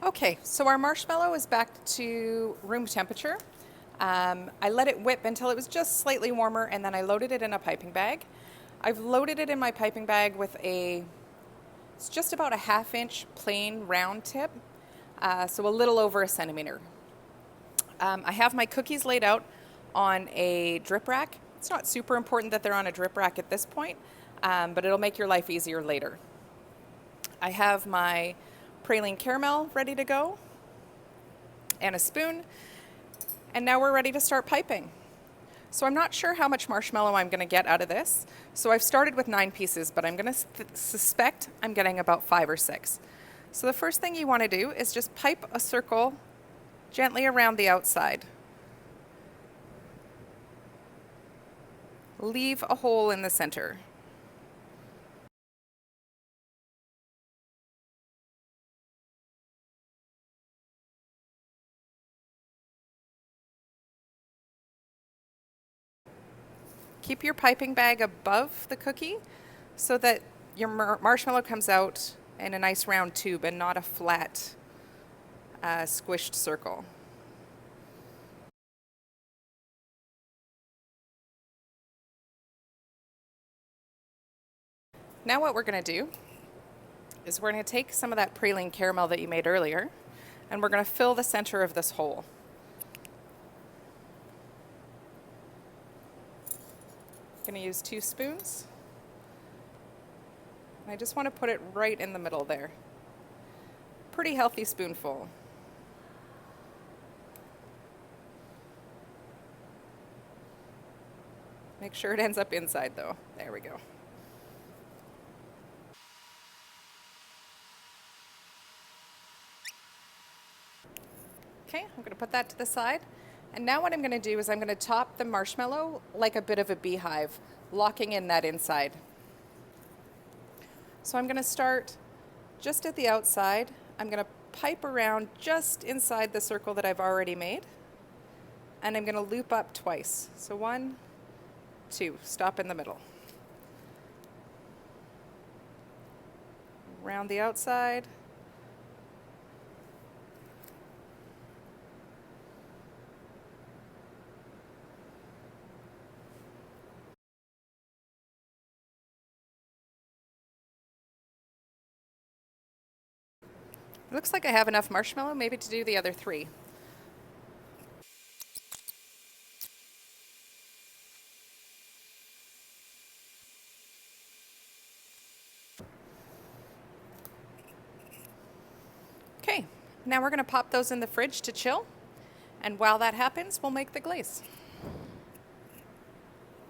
Okay, so our marshmallow is back to room temperature. I let it whip until it was just slightly warmer, and then I loaded it in a piping bag. I've loaded it in my piping bag with it's just about a 1/2 inch plain round tip, so a little over a centimeter. I have my cookies laid out on a drip rack. It's not super important that they're on a drip rack at this point, but it'll make your life easier later. I have my praline caramel ready to go and a spoon, and now we're ready to start piping. So I'm not sure how much marshmallow I'm going to get out of this. So I've started with 9 pieces, but I'm going to suspect I'm getting about 5 or 6. So the first thing you want to do is just pipe a circle gently around the outside. Leave a hole in the center. Keep your piping bag above the cookie so that your marshmallow comes out in a nice round tube and not a flat, squished circle. Now what we're going to do is we're going to take some of that praline caramel that you made earlier, and we're going to fill the center of this hole. I'm going to use 2 spoons. And I just want to put it right in the middle there. Pretty healthy spoonful. Make sure it ends up inside though. There we go. Okay, I'm going to put that to the side. And now what I'm going to do is I'm going to top the marshmallow like a bit of a beehive, locking in that inside. So I'm going to start just at the outside. I'm going to pipe around just inside the circle that I've already made. And I'm going to loop up twice. So 1, 2, stop in the middle. Around the outside. It looks like I have enough marshmallow maybe to do the other 3. Okay, now we're going to pop those in the fridge to chill, and while that happens, we'll make the glaze.